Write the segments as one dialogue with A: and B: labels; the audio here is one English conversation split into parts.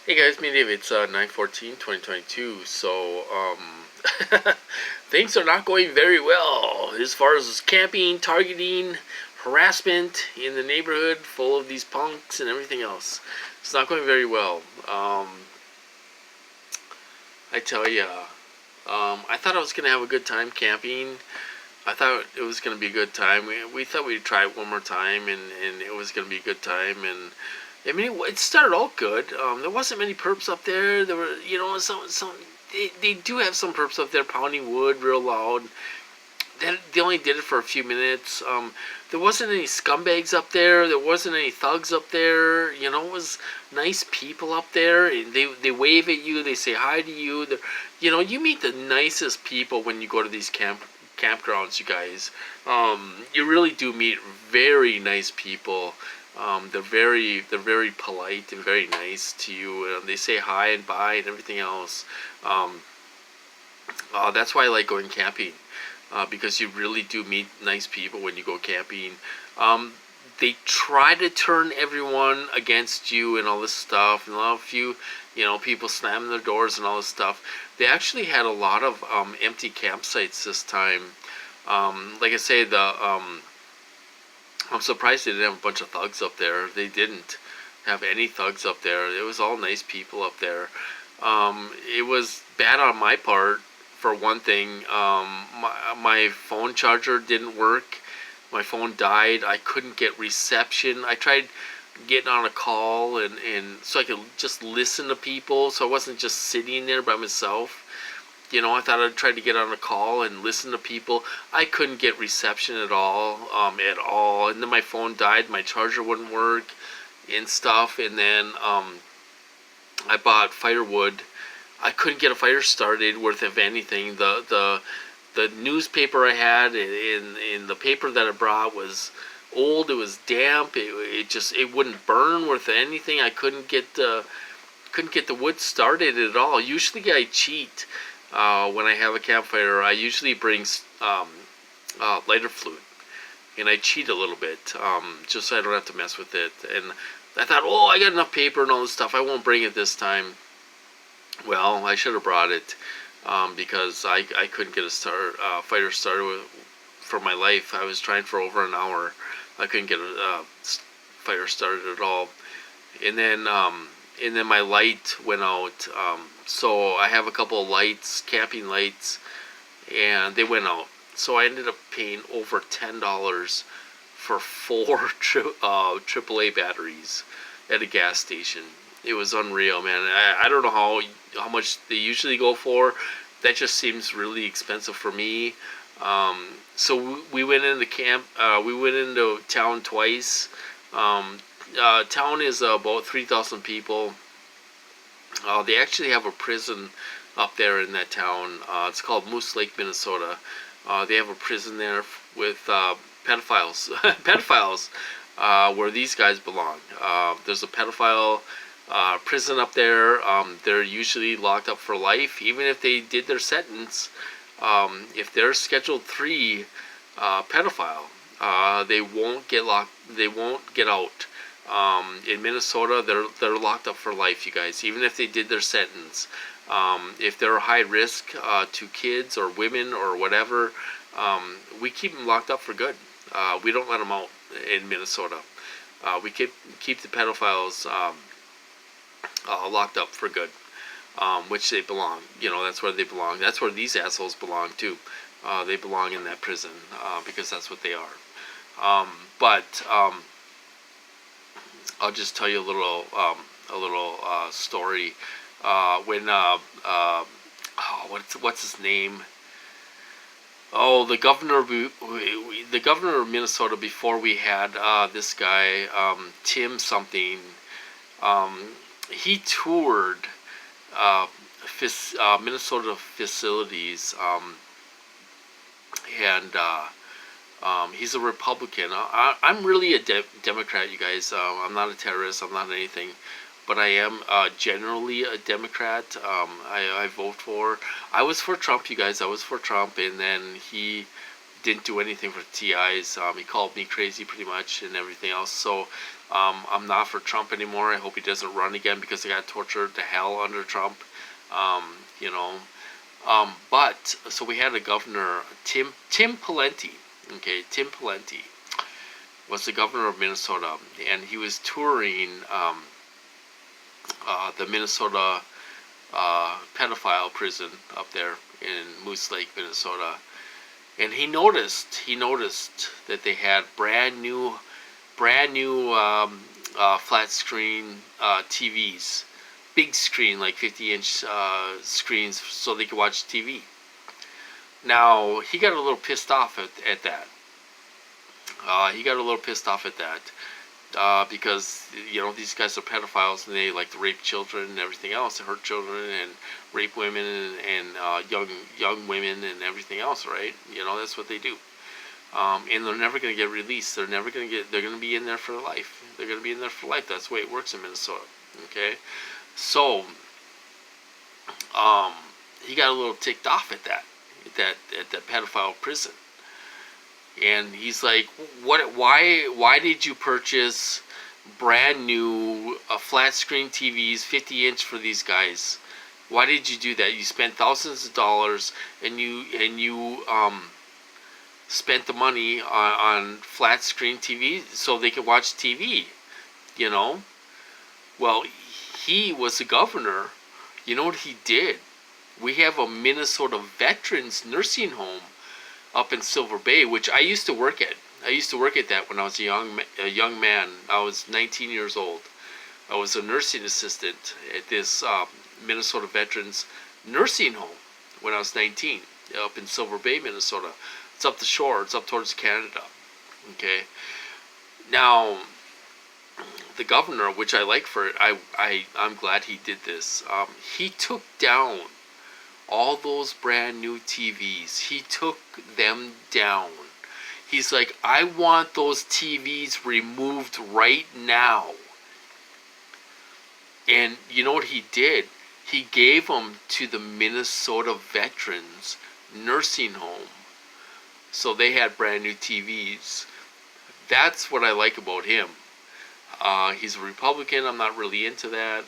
A: Hey guys, me and Dave. It's 9/14/2022. So things are not going very well as far as camping, targeting, harassment in the neighborhood full of these punks and everything else. It's not going very well. I tell ya. I thought I was gonna have a good time camping. I thought it was gonna be a good time. We thought we'd try it one more time, and it was gonna be a good time. And I mean, it started all good. There wasn't many perps up there. There were, some. They do have some perps up there pounding wood real loud. They only did it for a few minutes. There wasn't any scumbags up there. There wasn't any thugs up there. It was nice people up there. And they wave at you. They say hi to you. You meet the nicest people when you go to these campgrounds, you guys. You really do meet very nice people. They're very polite and very nice to you. They say hi and bye and everything else. That's why I like going camping, because you really do meet nice people when you go camping. They try to turn everyone against you and all this stuff, and a few, people slamming their doors and all this stuff. They actually had a lot of empty campsites this time. Like I say, I'm surprised they didn't have a bunch of thugs up there. They didn't have any thugs up there. It was all nice people up there. It was bad on my part, for one thing. My phone charger didn't work. My phone died. I couldn't get reception. I tried getting on a call and so I could just listen to people, so I wasn't just sitting there by myself. I thought I'd try to get on a call and listen to people. I couldn't get reception at all, And then my phone died. My charger wouldn't work and stuff. And then I bought firewood. I couldn't get a fire started worth of anything. The newspaper I had in the paper that I brought was old. It was damp. It wouldn't burn worth of anything. I couldn't get the wood started at all. Usually I cheat. When I have a campfire, I usually bring lighter fluid, and I cheat a little bit, just so I don't have to mess with it. And I thought, I got enough paper and all this stuff. I won't bring it this time. Well, I should have brought it, because I couldn't get a fire started for my life. I was trying for over an hour. I couldn't get a fire started at all. And then my light went out. So I have a couple of lights, camping lights, and they went out. So I ended up paying over $10 for 4 AAA batteries at a gas station. It was unreal, man. I don't know how much they usually go for. That just seems really expensive for me. So we went into camp. We went into town twice. Town is about 3,000 people. They actually have a prison up there in that town. It's called Moose Lake, Minnesota. They have a prison there with pedophiles, pedophiles, where these guys belong. There's a pedophile prison up there. They're usually locked up for life, even if they did their sentence. If they're Schedule 3 pedophile, they won't get locked. They won't get out. In Minnesota, they're locked up for life, you guys. Even if they did their sentence, if they're high risk to kids or women or whatever, we keep them locked up for good. We don't let them out in Minnesota. We keep the pedophiles locked up for good, which they belong. That's where they belong. That's where these assholes belong too. They belong in that prison, because that's what they are. But I'll just tell you a little story. When what's his name? Oh, the governor of Minnesota, before we had this guy, Tim something. He toured Minnesota facilities, and he's a Republican. I'm really a Democrat, you guys. I'm not a terrorist. I'm not anything. But I am generally a Democrat. I vote for... I was for Trump, you guys. I was for Trump, and then he didn't do anything for TIs. He called me crazy pretty much and everything else. So I'm not for Trump anymore. I hope he doesn't run again because they got tortured to hell under Trump. Um, you know, but so we had a governor, Tim Pawlenty. Okay, Tim Pawlenty was the governor of Minnesota, and he was touring the Minnesota pedophile prison up there in Moose Lake, Minnesota. And he noticed that they had brand new flat screen TVs, big screen, like 50-inch screens, so they could watch TV. Now he got a little pissed off at that. Because these guys are pedophiles and they like to rape children and everything else, and hurt children and rape women and young women and everything else, right? That's what they do. And they're never going to get released. They're going to be in there for life. They're going to be in there for life. That's the way it works in Minnesota. Okay, so he got a little ticked off at that pedophile prison. And he's like, "What? Why did you purchase brand new flat screen TVs, 50-inch for these guys? Why did you do that? You spent thousands of dollars, and you spent the money on flat screen TV so they could watch TV, Well, he was the governor. You know what he did? We have a Minnesota veterans nursing home up in Silver Bay, which I used to work at. I used to work at that when I was a young man. I was 19 years old. I was a nursing assistant at this Minnesota Veterans Nursing Home when I was 19, up in Silver Bay, Minnesota. It's up the shore. It's up towards Canada. Okay. Now, the governor, which I like for it, I'm glad he did this. He took down all those brand new TVs. He took them down. He's like, I want those TVs removed right now. And you know what he did? He gave them to the Minnesota Veterans Nursing Home. So they had brand new TVs. That's what I like about him. He's a Republican. I'm not really into that.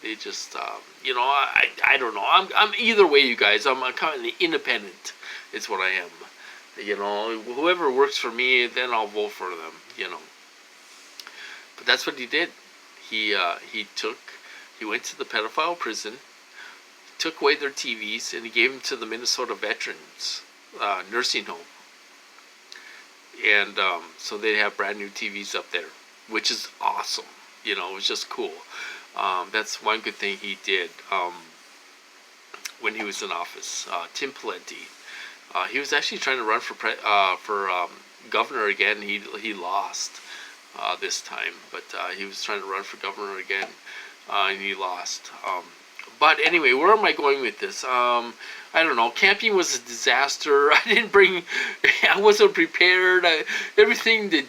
A: They just, I don't know. I'm either way, you guys. I'm kind of independent. It's what I am. Whoever works for me, then I'll vote for them. But that's what he did. He went to the pedophile prison, took away their TVs, and he gave them to the Minnesota Veterans Nursing Home. And so they have brand new TVs up there, which is awesome. It was just cool. That's one good thing he did when he was in office. Tim Pawlenty. He was actually trying to run for governor again. He lost this time, but he was trying to run for governor again, and he lost. But anyway, where am I going with this? I don't know. Camping was a disaster. I wasn't prepared. Everything that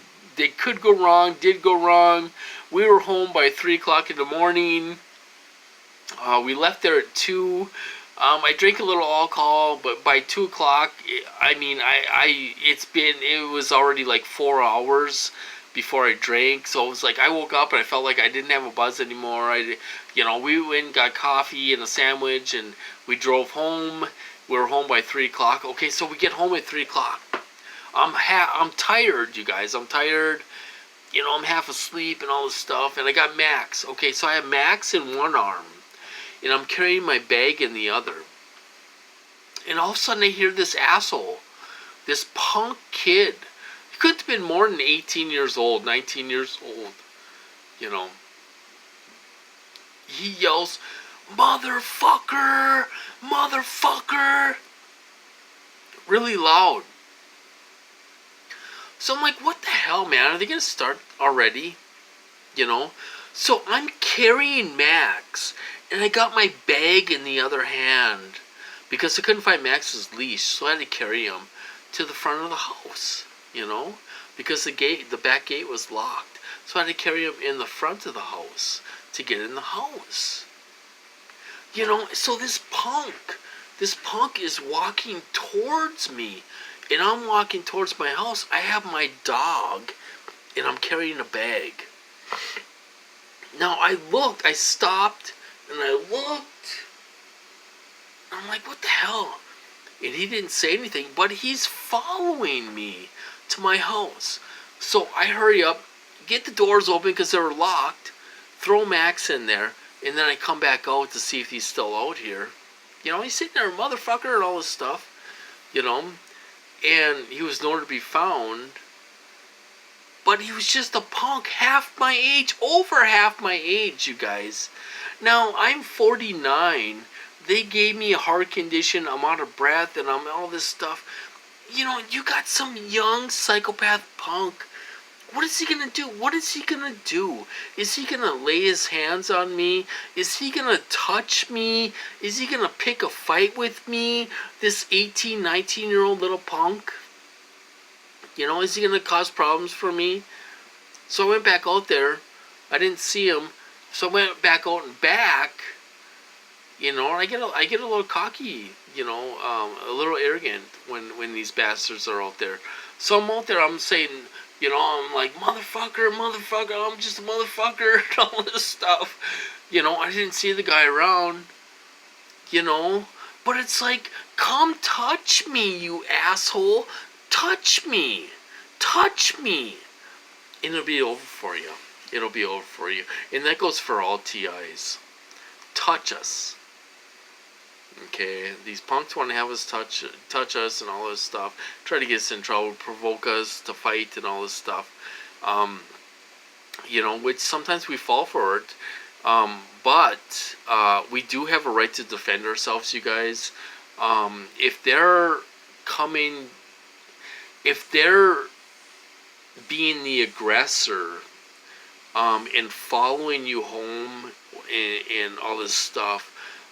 A: could go wrong did go wrong. We were home by 3 o'clock in the morning. We left there at 2. I drank a little alcohol, but by 2 o'clock, it was already like 4 hours before I drank. So it was like I woke up and I felt like I didn't have a buzz anymore. We went and got coffee and a sandwich, and we drove home. We were home by 3 o'clock. Okay, so we get home at 3 o'clock. I'm tired, you guys. I'm tired. I'm half asleep and all this stuff. And I got Max. Okay, so I have Max in one arm, and I'm carrying my bag in the other. And all of a sudden I hear this asshole, this punk kid. He couldn't have been more than 18 years old, 19 years old. He yells, "Motherfucker! Motherfucker!" really loud. So I'm like, what the hell, man? Are they going to start already? So I'm carrying Max, and I got my bag in the other hand because I couldn't find Max's leash, so I had to carry him to the front of the house, because the back gate was locked. So I had to carry him in the front of the house to get in the house. So this punk is walking towards me, and I'm walking towards my house. I have my dog and I'm carrying a bag. Now I stopped, and I looked, and I'm like, what the hell? And he didn't say anything, but he's following me to my house. So I hurry up, get the doors open because they were locked, throw Max in there, and then I come back out to see if he's still out here. He's sitting there, motherfucker, and all this stuff, and he was nowhere to be found. But he was just a punk, half my age, over half my age, you guys. Now, I'm 49. They gave me a heart condition. I'm out of breath and I'm all this stuff. You got some young psychopath punk. What is he going to do? What is he going to do? Is he going to lay his hands on me? Is he going to touch me? Is he going to pick a fight with me? This 18, 19-year-old little punk? Is he going to cause problems for me? So I went back out there. I didn't see him. So I went back out and back. And I get a little cocky, a little arrogant when these bastards are out there. So I'm out there, I'm saying, I'm like, motherfucker, I'm just a motherfucker, and all this stuff. I didn't see the guy around, But it's like, come touch me, you asshole. Touch me. Touch me. And it'll be over for you. It'll be over for you. And that goes for all TIs. Touch us. Okay? These punks want to have us touch us and all this stuff. Try to get us in trouble, provoke us to fight and all this stuff. Which sometimes we fall for it. But we do have a right to defend ourselves, you guys. If they're being the aggressor and following you home and all this stuff,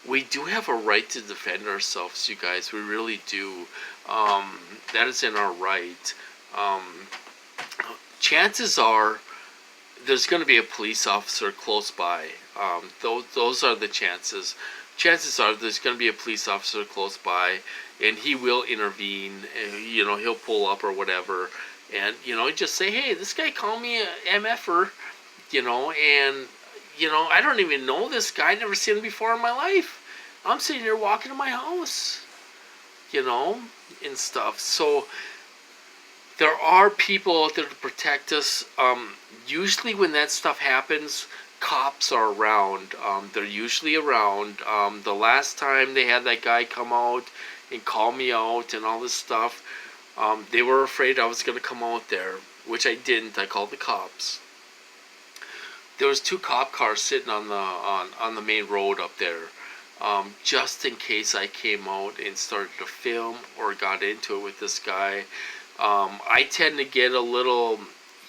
A: we do have a right to defend ourselves, you guys. We really do. That is in our right. Chances are there's going to be a police officer close by. Those are the chances. Chances are there's going to be a police officer close by, and he will intervene. And, he'll pull up or whatever, and just say, "Hey, this guy called me a MFer," and I don't even know this guy. Never seen him before in my life. I'm sitting here walking to my house, and stuff. So there are people out there to protect us. Usually when that stuff happens, cops are around. They're usually around. The last time they had that guy come out and call me out and all this stuff, they were afraid I was going to come out there, which I didn't. I called the cops. There was 2 cop cars sitting on the main road up there, just in case I came out and started to film or got into it with this guy. I tend to get a little,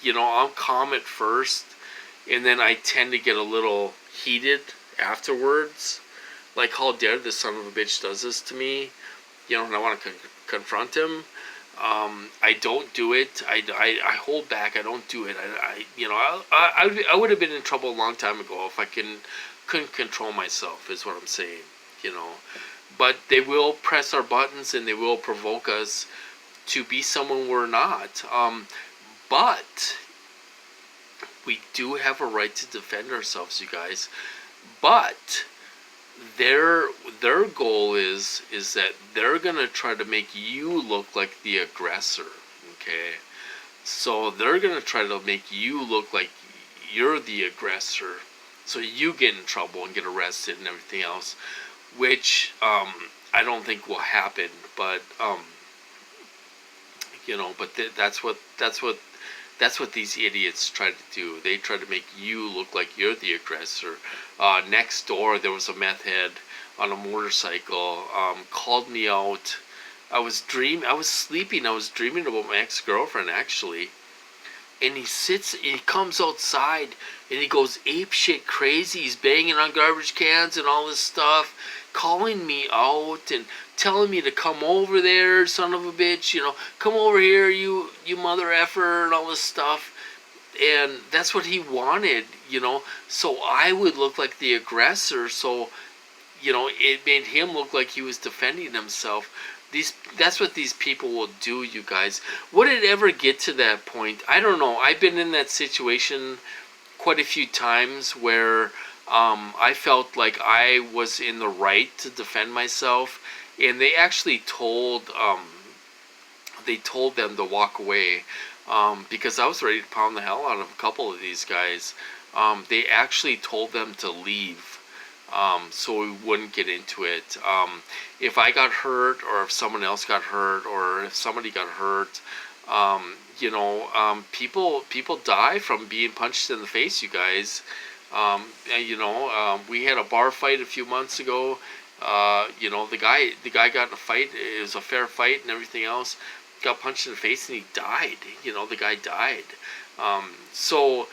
A: I'm calm at first, and then I tend to get a little heated afterwards. Like, how dare this son of a bitch does this to me, and I want to confront him. I don't do it. I hold back. I don't do it. I would have been in trouble a long time ago if I couldn't control myself, is what I'm saying, But they will press our buttons and they will provoke us to be someone we're not. But we do have a right to defend ourselves, you guys. But their goal is that they're gonna try to make you look like the aggressor. Okay, so they're gonna try to make you look like you're the aggressor, so you get in trouble and get arrested and everything else, which I don't think will happen. But that's what these idiots try to do. They try to make you look like you're the aggressor. Next door, there was a meth head on a motorcycle. Called me out. I was sleeping. I was dreaming about my ex-girlfriend, actually. And he comes outside, and he goes apeshit crazy. He's banging on garbage cans and all this stuff, calling me out and telling me to come over there, son of a bitch, come over here, you mother effer, and all this stuff. And that's what he wanted, so I would look like the aggressor, so, it made him look like he was defending himself. That's what these people will do, you guys. Would it ever get to that point? I don't know. I've been in that situation quite a few times where I felt like I was in the right to defend myself, and they told them to walk away, because I was ready to pound the hell out of a couple of these guys. They actually told them to leave, so we wouldn't get into it. If I got hurt, or if someone else got hurt, or if somebody got hurt, people die from being punched in the face, you guys. And, we had a bar fight a few months ago. The guy got in a fight. It was a fair fight and everything else. Got punched in the face and he died. The guy died. So,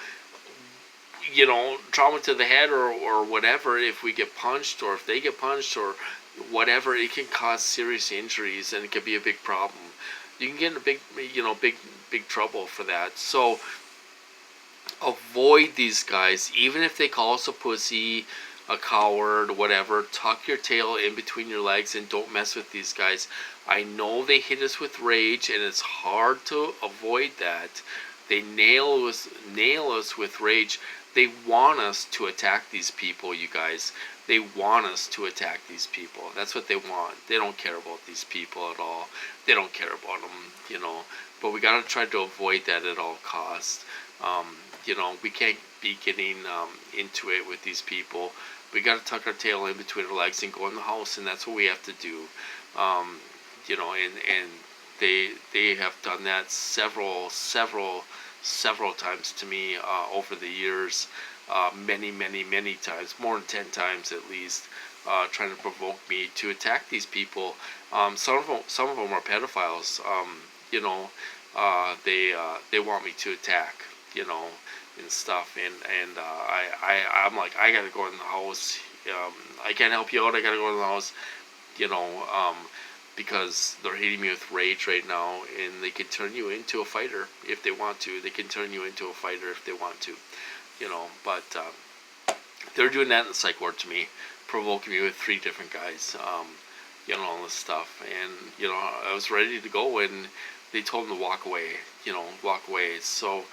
A: trauma to the head, or whatever, if we get punched, or if they get punched, or whatever, it can cause serious injuries, and it can be a big problem. You can get in big trouble for that. So avoid these guys, even if they call us a pussy, a coward, whatever. Tuck your tail in between your legs and don't mess with these guys. I know they hit us with rage, and it's hard to avoid that. They nail us with rage. They want us to attack these people, you guys. They want us to attack these people. That's what they want. They don't care about these people at all. They don't care about them, But we gotta try to avoid that at all costs. We can't be getting into it with these people. We gotta tuck our tail in between our legs and go in the house, and that's what we have to do. And they have done that several times to me over the years, many times, more than 10 times at least, trying to provoke me to attack these people. Some of them are pedophiles. They want me to attack, and stuff, and I'm like, I gotta go in the house. I can't help you out. I gotta go in the house, because they're hitting me with rage right now, and they can turn you into a fighter if they want to. They can turn you into a fighter if they want to, But they're doing that in the psych ward to me, provoking me with 3 different guys, all this stuff. And, I was ready to go, and they told them to walk away, walk away. So,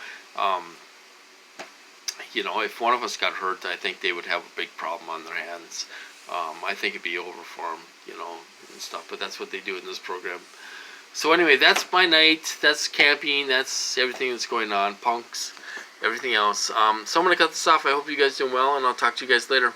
A: if one of us got hurt, I think they would have a big problem on their hands. I think it'd be over for them, and stuff. But that's what they do in this program. So anyway, that's my night. That's camping. That's everything that's going on. Punks, everything else. So I'm going to cut this off. I hope you guys doing well, and I'll talk to you guys later.